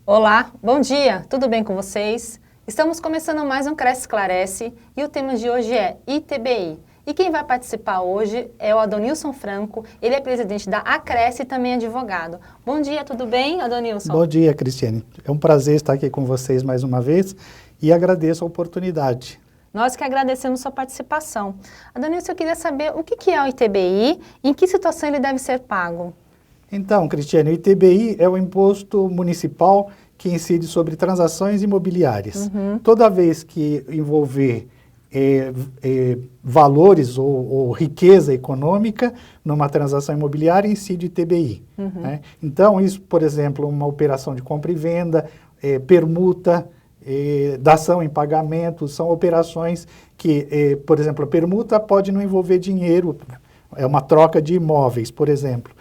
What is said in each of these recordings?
Olá, bom dia, tudo bem com vocês? Estamos começando mais um Cresce Esclarece e o tema de hoje é ITBI. E quem vai participar hoje é o Adonilson Franco, ele é presidente da Acresce e também advogado. Bom dia, tudo bem, Adonilson? Bom dia, Cristiane. É um prazer estar aqui com vocês mais uma vez e agradeço a oportunidade. Nós que agradecemos sua participação. Adonilson, eu queria saber o que é o ITBI e em que situação ele deve ser pago? Então, Cristiane, o ITBI é o imposto municipal que incide sobre transações imobiliárias. Toda vez que envolver valores ou riqueza econômica numa transação imobiliária, incide o ITBI. Né? Então, isso, por exemplo, uma operação de compra e venda, permuta, dação em pagamento, são operações que, por exemplo, a permuta pode não envolver dinheiro, é uma troca de imóveis, por exemplo,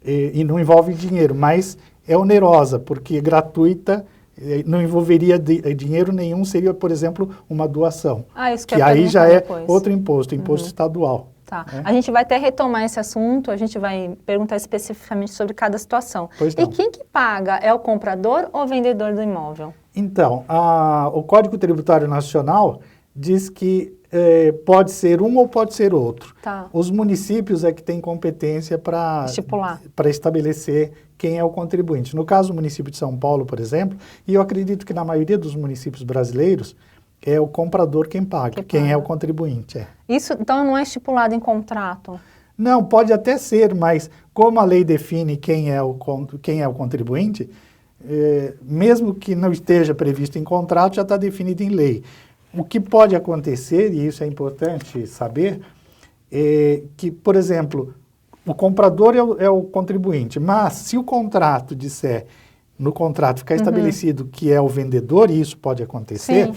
e não envolve dinheiro, mas é onerosa, porque gratuita, não envolveria dinheiro nenhum, seria, por exemplo, uma doação. Isso que aí já é outro imposto, imposto estadual. Tá. Né? A gente vai até retomar esse assunto, a gente vai perguntar especificamente sobre cada situação. E quem que paga? É o comprador ou o vendedor do imóvel? Então, o Código Tributário Nacional diz que pode ser um ou pode ser outro. Tá. Os municípios é que têm competência para estabelecer quem é o contribuinte. No caso do município de São Paulo, por exemplo, e eu acredito que na maioria dos municípios brasileiros, é o comprador quem paga, quem é o contribuinte. Isso, então, não é estipulado em contrato? Não, pode até ser, mas como a lei define quem é o contribuinte, mesmo que não esteja previsto em contrato, já está definido em lei. O que pode acontecer, e isso é importante saber, é que, por exemplo, o comprador é o contribuinte, mas se o contrato disser, no contrato ficar estabelecido que é o vendedor, e isso pode acontecer,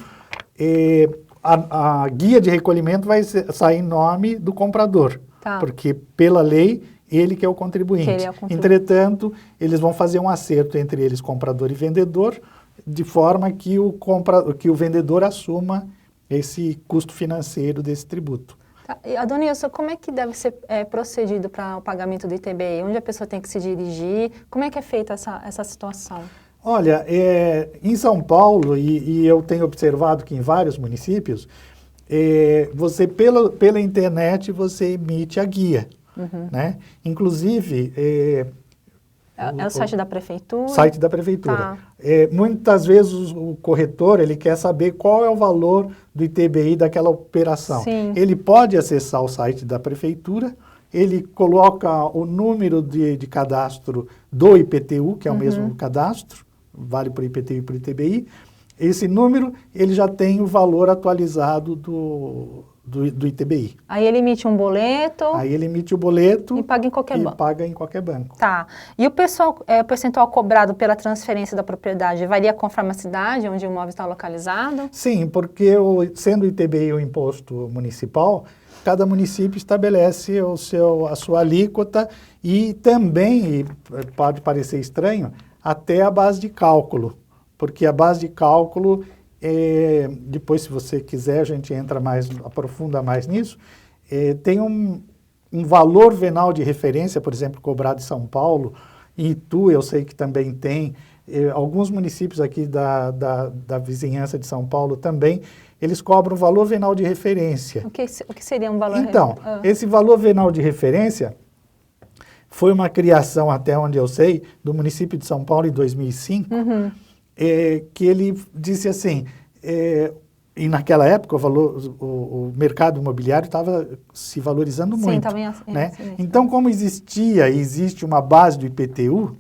a guia de recolhimento vai sair em nome do comprador, porque pela lei ele que é o contribuinte. Entretanto, eles vão fazer um acerto entre eles, comprador e vendedor, de forma que o vendedor assuma esse custo financeiro desse tributo. Adonilson, como é que deve ser procedido para o pagamento do ITBI? Onde a pessoa tem que se dirigir? Como é que é feita essa situação? Olha, em São Paulo, e eu tenho observado que em vários municípios, você pela internet você emite a guia. Né? Inclusive... É o site da prefeitura? Site da prefeitura. Muitas vezes o corretor ele quer saber qual é o valor do ITBI daquela operação. Sim. Ele pode acessar o site da prefeitura, ele coloca o número de cadastro do IPTU, que é o mesmo cadastro, vale para o IPTU e para o ITBI. Esse número ele já tem o valor atualizado do ITBI. Aí ele emite um boleto. Aí ele emite o boleto e paga em qualquer banco. E paga em qualquer banco. Tá. E o percentual cobrado pela transferência da propriedade varia conforme a cidade onde o imóvel está localizado? Sim, porque sendo o ITBI o imposto municipal, cada município estabelece a sua alíquota e também, pode parecer estranho, até a base de cálculo. Porque a base de cálculo, depois se você quiser a gente aprofunda mais nisso, tem um valor venal de referência, por exemplo, cobrado em São Paulo, em Itu eu sei que também tem, alguns municípios aqui da vizinhança de São Paulo também, eles cobram valor venal de referência. O que seria um valor Então, esse valor venal de referência foi uma criação, até onde eu sei, do município de São Paulo em 2005, que ele disse assim, e naquela época o mercado imobiliário estava se valorizando muito. Né? Então, como existe uma base do IPTU,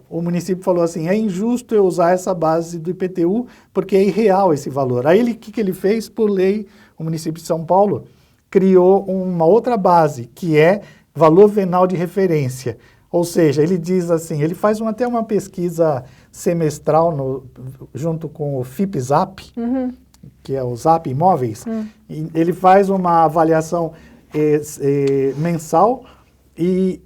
o município falou assim, é injusto eu usar essa base do IPTU porque é irreal esse valor. Aí o que ele fez? Por lei, o município de São Paulo criou uma outra base, que é valor venal de referência. Ou seja, ele diz assim, ele faz até uma pesquisa semestral junto com o FIPZAP, que é o Zap Imóveis, e ele faz uma avaliação mensal,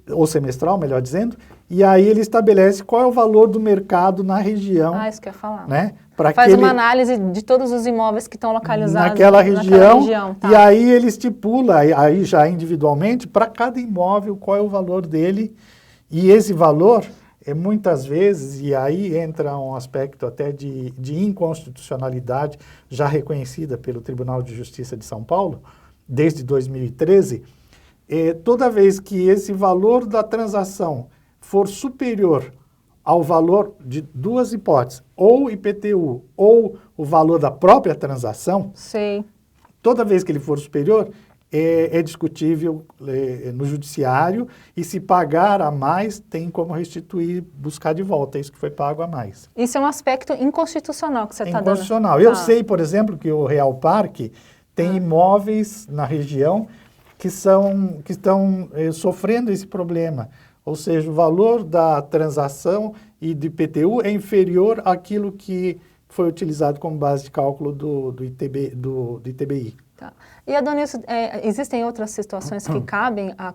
ou semestral, melhor dizendo, e aí ele estabelece qual é o valor do mercado na região. Isso que eu ia falar. Né? Faz uma análise de todos os imóveis que estão localizados naquela região tá. E aí ele estipula, aí já individualmente, para cada imóvel, qual é o valor dele. E esse valor, muitas vezes, e aí entra um aspecto até de inconstitucionalidade já reconhecida pelo Tribunal de Justiça de São Paulo, desde 2013, toda vez que esse valor da transação for superior ao valor de duas hipóteses, ou IPTU ou o valor da própria transação, Sei. toda vez que ele for superior, é discutível no judiciário e se pagar a mais, tem como restituir, buscar de volta isso que foi pago a mais. Isso é um aspecto inconstitucional que você está dando. Inconstitucional. Eu sei, por exemplo, que o Real Parque tem imóveis na região que estão sofrendo esse problema. Ou seja, o valor da transação e do IPTU é inferior àquilo que foi utilizado como base de cálculo do ITBI. Tá. E, Adonilson, existem outras situações que cabem à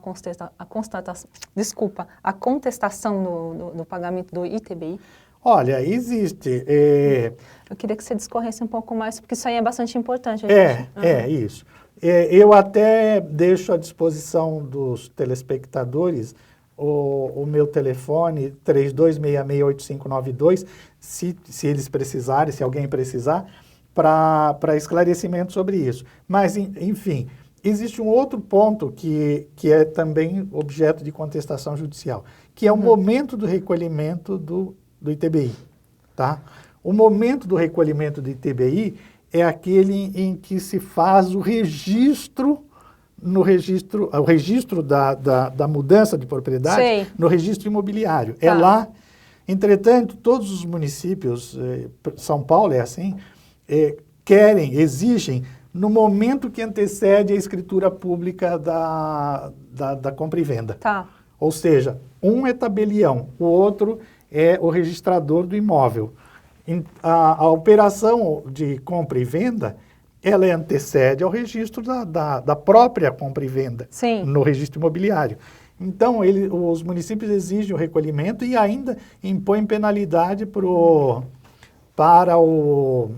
contestação do pagamento do ITBI? Olha, existe. Eu queria que você discorresse um pouco mais, porque isso aí é bastante importante. Isso. Eu até deixo à disposição dos telespectadores o meu telefone, 32668592, se eles precisarem, se alguém precisar, para esclarecimento sobre isso. Mas, enfim, existe um outro ponto que é também objeto de contestação judicial, que é o momento do recolhimento do ITBI. Tá? O momento do recolhimento do ITBI é aquele em que se faz o registro da mudança de propriedade. Sei. No registro imobiliário. Tá. É lá. Entretanto, todos os municípios, São Paulo é assim, exigem, no momento que antecede a escritura pública da compra e venda. Tá. Ou seja, um é tabelião, o outro é o registrador do imóvel. A operação de compra e venda, ela antecede ao registro da própria compra e venda. Sim. No registro imobiliário. Então, os municípios exigem o recolhimento e ainda impõem penalidade para o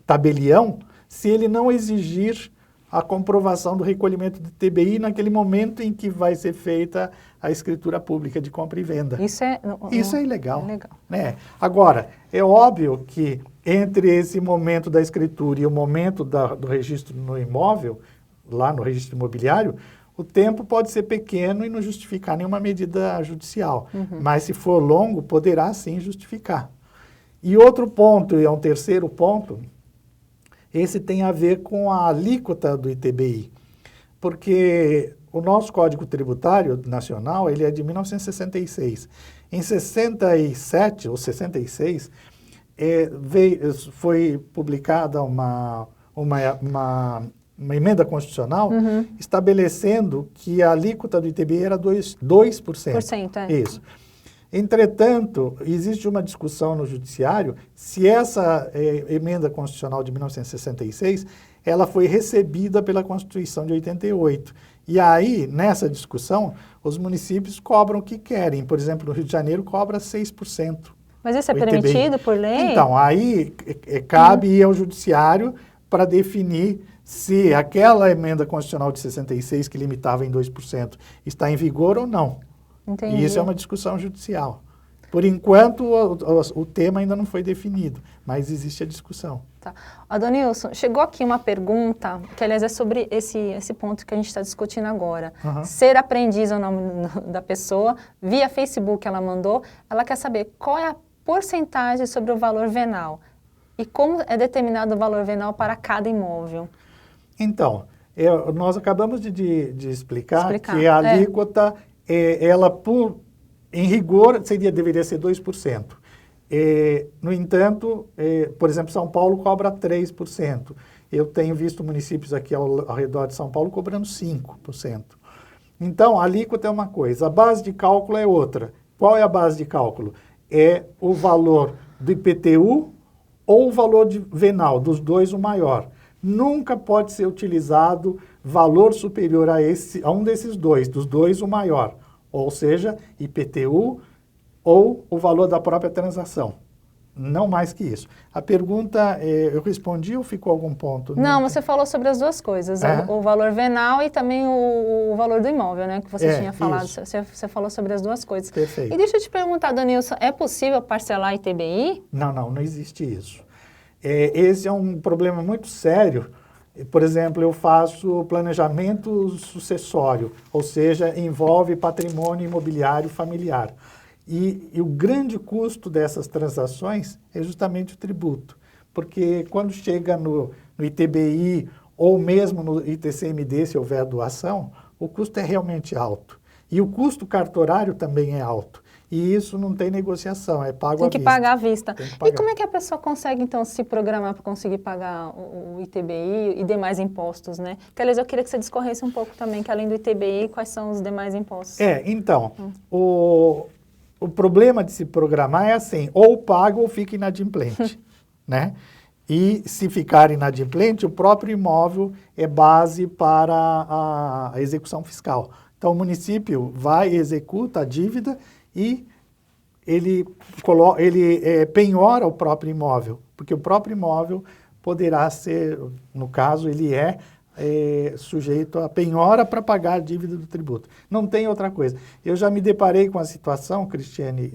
tabelião se ele não exigir a comprovação do recolhimento do ITBI naquele momento em que vai ser feita a escritura pública de compra e venda. Isso é ilegal. É legal. Né? Agora, é óbvio que entre esse momento da escritura e o momento do registro no imóvel, lá no registro imobiliário, o tempo pode ser pequeno e não justificar nenhuma medida judicial. Mas se for longo, poderá sim justificar. E outro ponto, e é um terceiro ponto, esse tem a ver com a alíquota do ITBI. Porque o nosso Código Tributário Nacional, ele é de 1966. Em 67 ou 66, foi publicada uma emenda constitucional estabelecendo que a alíquota do ITBI era 2%. Isso. Entretanto, existe uma discussão no judiciário se essa emenda constitucional de 1966 ela foi recebida pela Constituição de 88. E aí, nessa discussão, os municípios cobram o que querem. Por exemplo, no Rio de Janeiro cobra 6%. Mas isso é permitido por lei? Então, aí cabe ir ao judiciário para definir se aquela emenda constitucional de 66, que limitava em 2%, está em vigor ou não. Entendi. E isso é uma discussão judicial. Por enquanto, o tema ainda não foi definido, mas existe a discussão. Tá. Adonilson, chegou aqui uma pergunta, que aliás é sobre esse ponto que a gente está discutindo agora. Ser aprendiz é o nome da pessoa, via Facebook ela mandou, ela quer saber qual é a porcentagem sobre o valor venal e como é determinado o valor venal para cada imóvel. Então, nós acabamos de explicar que a alíquota, ela em rigor, deveria ser 2%. No entanto, por exemplo, São Paulo cobra 3%. Eu tenho visto municípios aqui ao redor de São Paulo cobrando 5%. Então, a alíquota é uma coisa, a base de cálculo é outra. Qual é a base de cálculo? É o valor do IPTU ou o valor venal, dos dois o maior. Nunca pode ser utilizado valor superior a um desses dois, dos dois o maior. Ou seja, IPTU ou o valor da própria transação. Não mais que isso. A pergunta, eu respondi ou ficou algum ponto? Não, você falou sobre as duas coisas, o valor venal e também o valor do imóvel, né, que você tinha falado. Você falou sobre as duas coisas. Perfeito. E deixa eu te perguntar, Adanilson, é possível parcelar ITBI? Não existe isso. Esse é um problema muito sério. Por exemplo, eu faço planejamento sucessório, ou seja, envolve patrimônio imobiliário familiar. E o grande custo dessas transações é justamente o tributo, porque quando chega no ITBI ou mesmo no ITCMD, se houver doação, o custo é realmente alto. E o custo cartorário também é alto. E isso não tem negociação, é pago à vista. Tem que pagar à vista. E como é que a pessoa consegue, então, se programar para conseguir pagar o ITBI e demais impostos, né? Porque, aliás, eu queria que você discorresse um pouco também, que além do ITBI, quais são os demais impostos? Então, o problema de se programar é assim, ou paga ou fica inadimplente, né? E se ficar inadimplente, o próprio imóvel é base para a execução fiscal. Então, o município vai e executa a dívida e ele penhora o próprio imóvel, porque o próprio imóvel poderá ser, no caso, ele é sujeito a penhora para pagar a dívida do tributo. Não tem outra coisa. Eu já me deparei com a situação, Cristiane,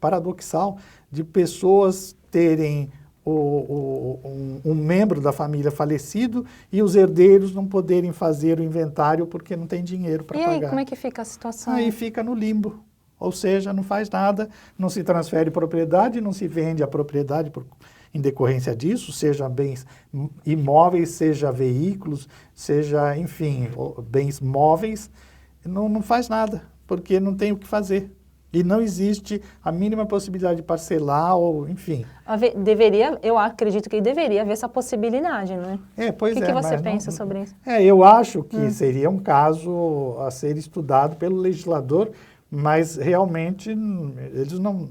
paradoxal, de pessoas terem um membro da família falecido e os herdeiros não poderem fazer o inventário porque não tem dinheiro para pagar. E aí, como é que fica a situação? Aí fica no limbo. Ou seja, não faz nada, não se transfere propriedade, não se vende a propriedade em decorrência disso, seja bens imóveis, seja veículos, seja, enfim, bens móveis, não faz nada, porque não tem o que fazer. E não existe a mínima possibilidade de parcelar, ou, enfim. Eu acredito que deveria haver essa possibilidade, não é? Pois o que você pensa sobre isso? Eu acho que seria um caso a ser estudado pelo legislador, mas realmente eles não...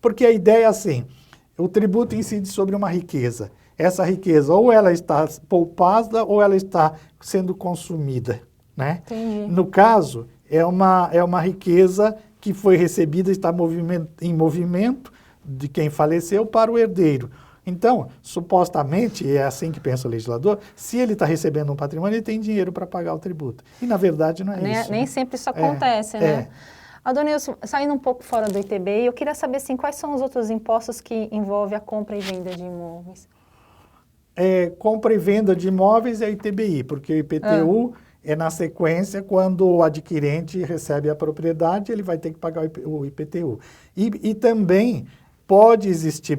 Porque a ideia é assim, o tributo incide sobre uma riqueza. Essa riqueza ou ela está poupada ou ela está sendo consumida, né? Entendi. No caso, é uma riqueza que foi recebida, está em movimento de quem faleceu para o herdeiro. Então, supostamente, é assim que pensa o legislador, se ele está recebendo um patrimônio, ele tem dinheiro para pagar o tributo. E, na verdade, não é isso. Nem sempre isso acontece, né? Adanilson, saindo um pouco fora do ITBI, eu queria saber assim, quais são os outros impostos que envolvem a compra e venda de imóveis? Compra e venda de imóveis é ITBI, porque o IPTU é na sequência quando o adquirente recebe a propriedade, ele vai ter que pagar o IPTU. E também pode existir,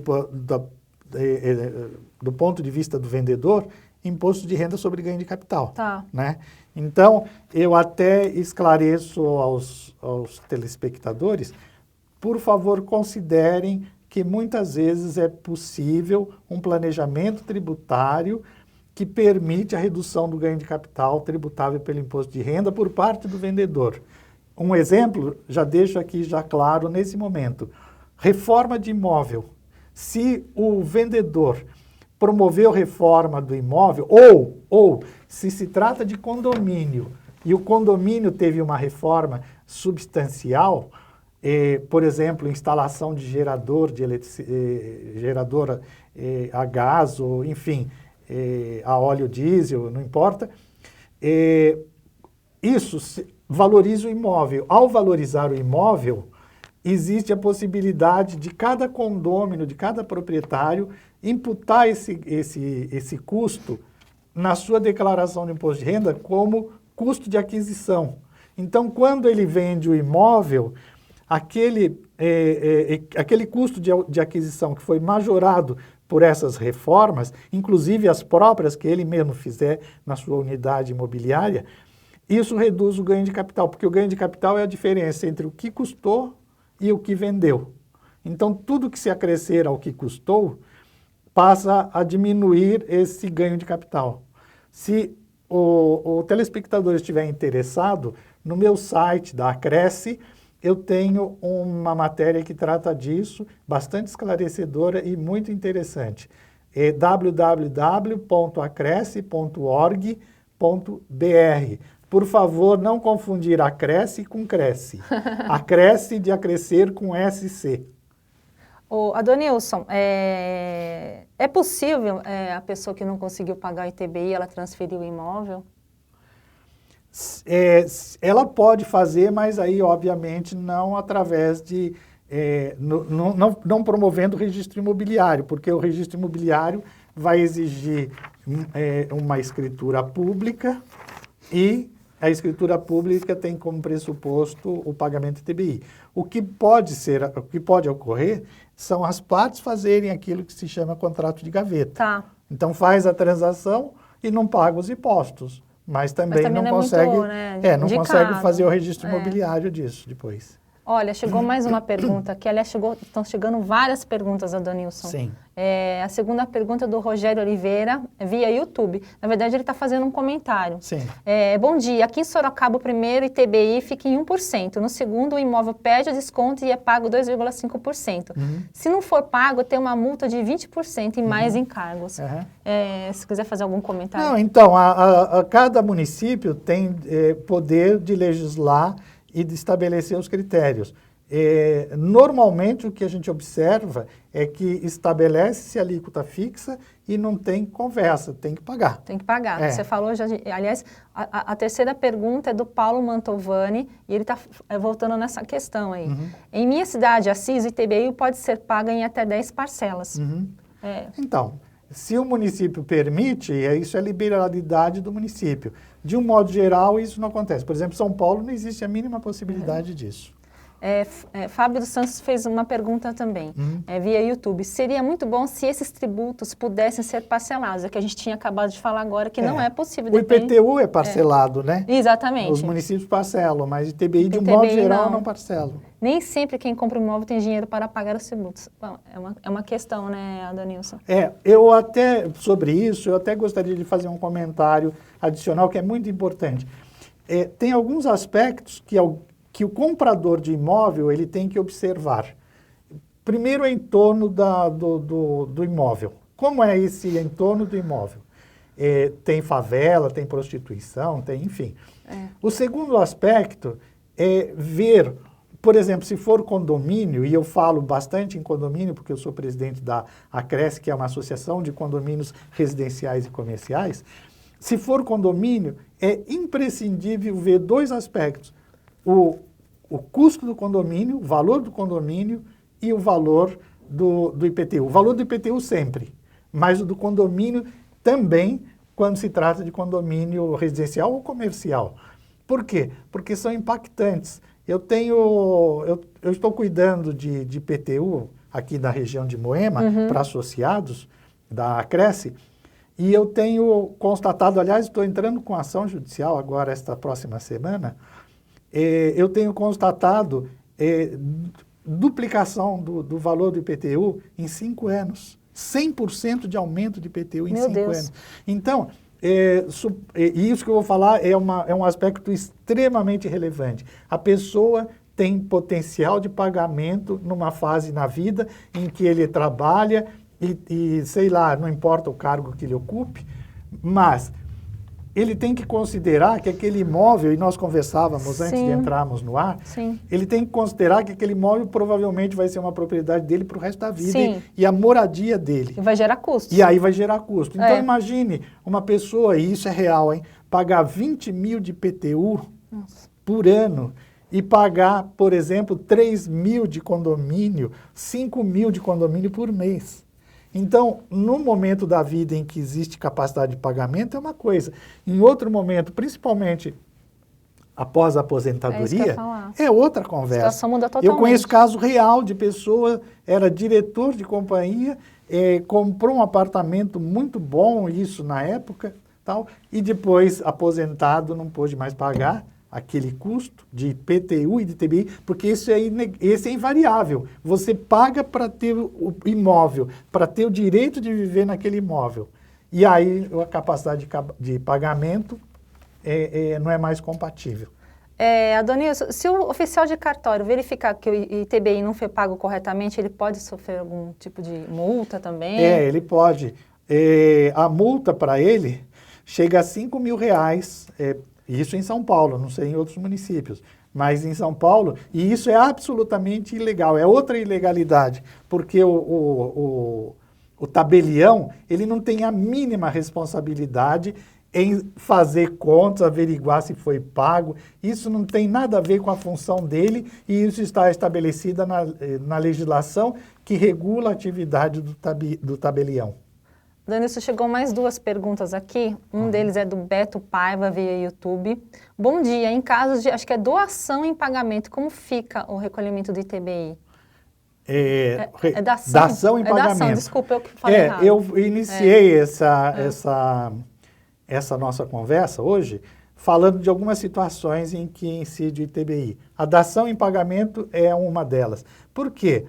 do ponto de vista do vendedor, imposto de renda sobre ganho de capital. Tá. Né? Então, eu até esclareço aos telespectadores, por favor, considerem que muitas vezes é possível um planejamento tributário que permite a redução do ganho de capital tributável pelo imposto de renda por parte do vendedor. Um exemplo, já deixo aqui já claro nesse momento, reforma de imóvel. Se o vendedor promoveu reforma do imóvel, ou se trata de condomínio, e o condomínio teve uma reforma substancial, por exemplo, instalação de gerador geradora a gás, ou enfim, a óleo diesel, não importa, isso valoriza o imóvel. Ao valorizar o imóvel, existe a possibilidade de cada condômino, de cada proprietário, imputar esse custo na sua declaração de imposto de renda como custo de aquisição. Então, quando ele vende o imóvel, aquele custo de aquisição que foi majorado por essas reformas, inclusive as próprias que ele mesmo fizer na sua unidade imobiliária, isso reduz o ganho de capital, porque o ganho de capital é a diferença entre o que custou e o que vendeu. Então, tudo que se acrescer ao que custou passa a diminuir esse ganho de capital. Se o telespectador estiver interessado, no meu site da Acresce, eu tenho uma matéria que trata disso, bastante esclarecedora e muito interessante. É www.acresce.org.br. Por favor, não confundir Acresce com Cresce. Acresce de acrescer com SC. Ô, Adonilson, é possível a pessoa que não conseguiu pagar o ITBI, ela transferir o imóvel? Ela pode fazer, mas aí, obviamente, não através de... não promovendo o registro imobiliário, porque o registro imobiliário vai exigir uma escritura pública e a escritura pública tem como pressuposto o pagamento do ITBI. O que pode ocorrer são as partes fazerem aquilo que se chama contrato de gaveta. Tá. Então faz a transação e não paga os impostos, mas também não consegue, muito, né, não consegue fazer o registro imobiliário disso depois. Olha, chegou mais uma pergunta aqui. Aliás, estão chegando várias perguntas, Adonilson. Sim. A segunda pergunta é do Rogério Oliveira, via YouTube. Na verdade, ele está fazendo um comentário. Sim. Bom dia. Aqui em Sorocaba, o primeiro ITBI fica em 1%. No segundo, o imóvel perde o desconto e é pago 2,5%. Se não for pago, tem uma multa de 20% e mais encargos. Se quiser fazer algum comentário. Não, então, cada município tem poder de legislar e de estabelecer os critérios. Normalmente, o que a gente observa é que estabelece-se a alíquota fixa e não tem conversa, tem que pagar. Tem que pagar. Você falou já, aliás, a terceira pergunta é do Paulo Mantovani e ele está voltando nessa questão aí. Em minha cidade, Assis, o ITBI pode ser pago em até 10 parcelas. Então, se o município permite, isso é liberalidade do município. De um modo geral, isso não acontece. Por exemplo, São Paulo não existe a mínima possibilidade disso. Fábio dos Santos fez uma pergunta também, via YouTube. Seria muito bom se esses tributos pudessem ser parcelados. É que a gente tinha acabado de falar agora que não é possível. O IPTU é parcelado, né? Exatamente. Os municípios parcelam, mas ITBI, de um modo geral, não parcelam. Nem sempre quem compra um imóvel tem dinheiro para pagar os tributos. Bom, é uma questão, né, Adonilson? Eu até, sobre isso, eu até gostaria de fazer um comentário adicional que é muito importante. Tem alguns aspectos que o comprador de imóvel ele tem que observar. Primeiro, o entorno do imóvel. Como é esse entorno do imóvel? Tem favela, tem prostituição, tem, enfim. O segundo aspecto é ver, por exemplo, se for condomínio, e eu falo bastante em condomínio, porque eu sou presidente da Acresce, que é uma associação de condomínios residenciais e comerciais. Se for condomínio, é imprescindível ver dois aspectos. O custo do condomínio, o valor do condomínio e o valor do IPTU. O valor do IPTU sempre, mas o do condomínio também quando se trata de condomínio residencial ou comercial. Por quê? Porque são impactantes. Eu estou cuidando de IPTU aqui na região de Moema, para associados da Acresce, e eu tenho constatado, aliás, estou entrando com ação judicial agora esta próxima semana, eu tenho constatado duplicação do valor do IPTU em 5 anos. 100% de aumento de IPTU em 5 anos. Então, isso que eu vou falar é um aspecto extremamente relevante. A pessoa tem potencial de pagamento numa fase na vida em que ele trabalha e sei lá, não importa o cargo que ele ocupe, mas ele tem que considerar que aquele imóvel, e nós conversávamos antes de entrarmos no ar, ele tem que considerar que aquele imóvel provavelmente vai ser uma propriedade dele para o resto da vida e a moradia dele. E vai gerar custos. E aí vai gerar custo. Então imagine uma pessoa, e isso é real, pagar 20 mil de IPTU por ano e pagar, por exemplo, 3 mil de condomínio, 5 mil de condomínio por mês. Então, no momento da vida em que existe capacidade de pagamento, é uma coisa. Em outro momento, principalmente após a aposentadoria, é outra conversa. A situação muda totalmente. Eu conheço caso real de pessoa, era diretor de companhia, comprou um apartamento muito bom, isso na época, tal, e depois, aposentado, não pôde mais pagar aquele custo de IPTU e de ITBI, porque esse é invariável. Você paga para ter o imóvel, para ter o direito de viver naquele imóvel. E aí a capacidade de pagamento não é mais compatível. Adonilson, se o oficial de cartório verificar que o ITBI não foi pago corretamente, ele pode sofrer algum tipo de multa também? Ele pode. A multa para ele chega a R$5.000, Isso em São Paulo, não sei em outros municípios, mas em São Paulo, e isso é absolutamente ilegal, é outra ilegalidade, porque o tabelião, ele não tem a mínima responsabilidade em fazer contas, averiguar se foi pago. Isso não tem nada a ver com a função dele e isso está estabelecida na legislação que regula a atividade do tabelião. Danilson, chegou mais 2 perguntas aqui. Um deles é do Beto Paiva via YouTube. Bom dia, em casos de, acho que é doação em pagamento, como fica o recolhimento do ITBI? É da ação? Da ação em pagamento. Da ação, desculpa, eu falei errado. Eu iniciei essa nossa conversa hoje falando de algumas situações em que incide o ITBI. A dação em pagamento é uma delas. Por quê?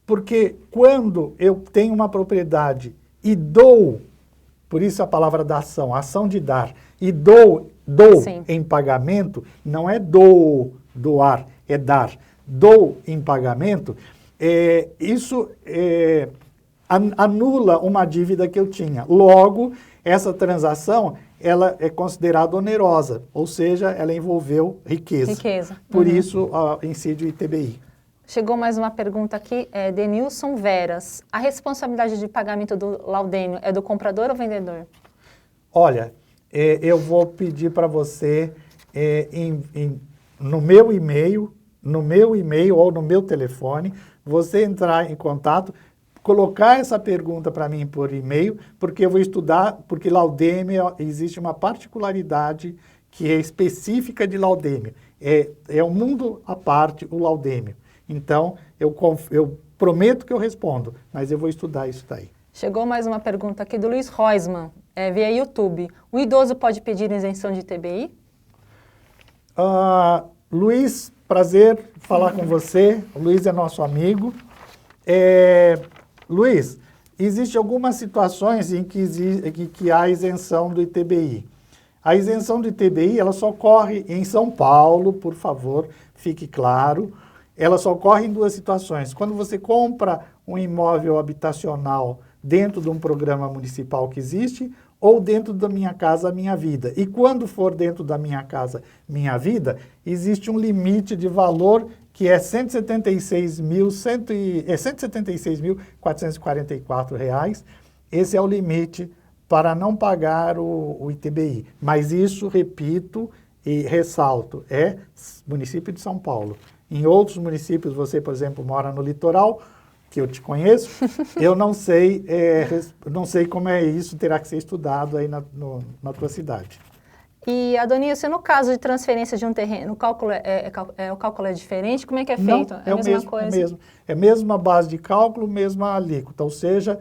Porque quando eu tenho uma propriedade e dou, por isso a palavra dação, ação de dar, e dou em pagamento, não é doar, é dar. Dou em pagamento, isso anula uma dívida que eu tinha. Logo, essa transação ela é considerada onerosa, ou seja, ela envolveu riqueza. Por isso, incide o ITBI. Chegou mais uma pergunta aqui, Denilson Veras. A responsabilidade de pagamento do laudêmio é do comprador ou vendedor? Olha, eu vou pedir para você, no meu e-mail ou no meu telefone, você entrar em contato, colocar essa pergunta para mim por e-mail, porque eu vou estudar, porque laudêmio, existe uma particularidade que é específica de laudêmio. É um mundo à parte, o laudêmio. Então, eu prometo que eu respondo, mas eu vou estudar isso daí. Chegou mais uma pergunta aqui do Luiz Roisman, via YouTube. O idoso pode pedir isenção de ITBI? Luiz, prazer falar com você. O Luiz é nosso amigo. Luiz, existem algumas situações em que há isenção do ITBI. A isenção do ITBI, ela só ocorre em São Paulo, por favor, fique claro. Ela só ocorre em 2 situações. Quando você compra um imóvel habitacional dentro de um programa municipal que existe, ou dentro da Minha Casa Minha Vida. E quando for dentro da Minha Casa Minha Vida, existe um limite de valor que é R$ 176.444. Esse é o limite para não pagar o ITBI. Mas isso, repito e ressalto, é município de São Paulo. Em outros municípios, você, por exemplo, mora no litoral, que eu te conheço, eu não sei como é isso, terá que ser estudado aí na tua cidade. E, Adonilson, no caso de transferência de um terreno, o cálculo é diferente? Como é que é feito? Não, é a mesma coisa? É a mesma base de cálculo, mesma alíquota, ou seja,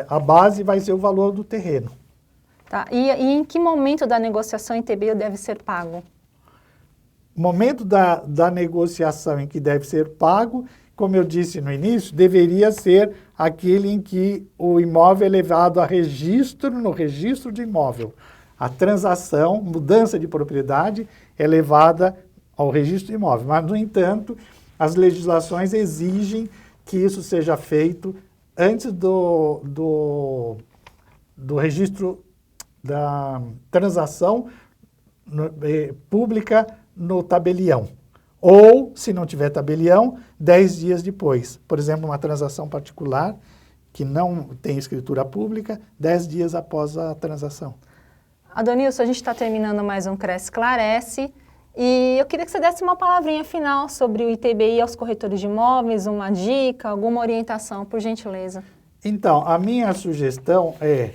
a base vai ser o valor do terreno. Tá. E em que momento da negociação ITBI deve ser pago? O momento da negociação em que deve ser pago, como eu disse no início, deveria ser aquele em que o imóvel é levado a registro, no registro de imóvel. A transação, mudança de propriedade, é levada ao registro de imóvel. Mas, no entanto, as legislações exigem que isso seja feito antes do registro da transação pública no tabelião. Ou, se não tiver tabelião, 10 dias depois. Por exemplo, uma transação particular que não tem escritura pública, 10 dias após a transação. Adonilson, a gente está terminando mais um Cresce Esclarece e eu queria que você desse uma palavrinha final sobre o ITBI aos corretores de imóveis, uma dica, alguma orientação, por gentileza. Então, a minha sugestão é,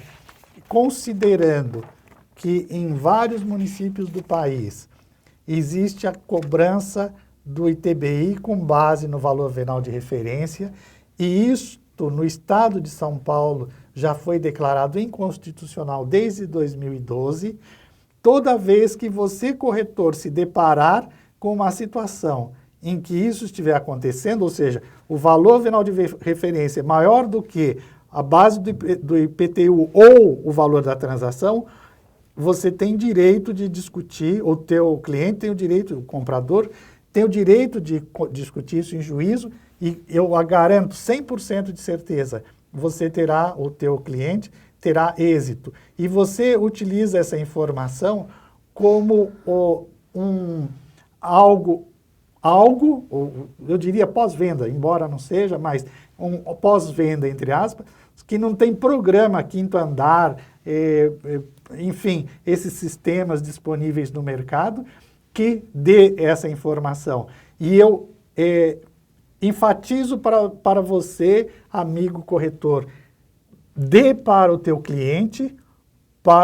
considerando que em vários municípios do país existe a cobrança do ITBI com base no valor venal de referência, e isto no estado de São Paulo já foi declarado inconstitucional desde 2012. Toda vez que você, corretor, se deparar com uma situação em que isso estiver acontecendo, ou seja, o valor venal de referência é maior do que a base do IPTU ou o valor da transação, você tem direito de discutir, o teu cliente tem o direito, o comprador tem o direito de discutir isso em juízo, e eu garanto 100% de certeza, o teu cliente terá êxito. E você utiliza essa informação como algo, eu diria pós-venda, embora não seja, mas um pós-venda, entre aspas, que não tem programa quinto andar, enfim, esses sistemas disponíveis no mercado que dê essa informação. E eu enfatizo para você, amigo corretor, dê para o teu cliente,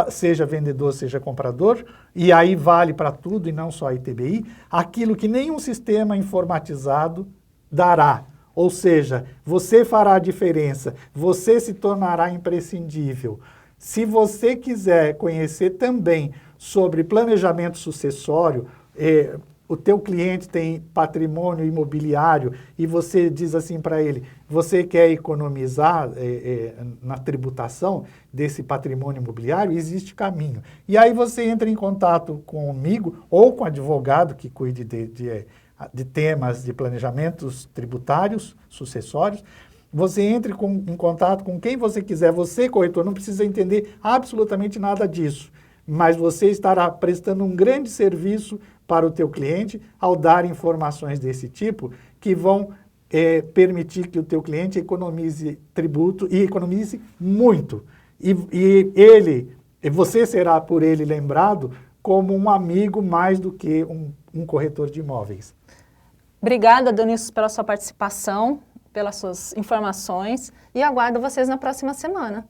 seja vendedor, seja comprador, e aí vale para tudo e não só a ITBI, aquilo que nenhum sistema informatizado dará. Ou seja, você fará a diferença, você se tornará imprescindível. Se você quiser conhecer também sobre planejamento sucessório, o teu cliente tem patrimônio imobiliário e você diz assim para ele, você quer economizar na tributação desse patrimônio imobiliário, existe caminho. E aí você entra em contato comigo ou com o advogado que cuide de temas de planejamentos tributários, sucessórios. Você entre em contato com quem você quiser, você, corretor, não precisa entender absolutamente nada disso, mas você estará prestando um grande serviço para o teu cliente ao dar informações desse tipo que vão permitir que o teu cliente economize tributo e economize muito. E você será por ele lembrado como um amigo mais do que um corretor de imóveis. Obrigada, Adonilson, pela sua participação, pelas suas informações e aguardo vocês na próxima semana.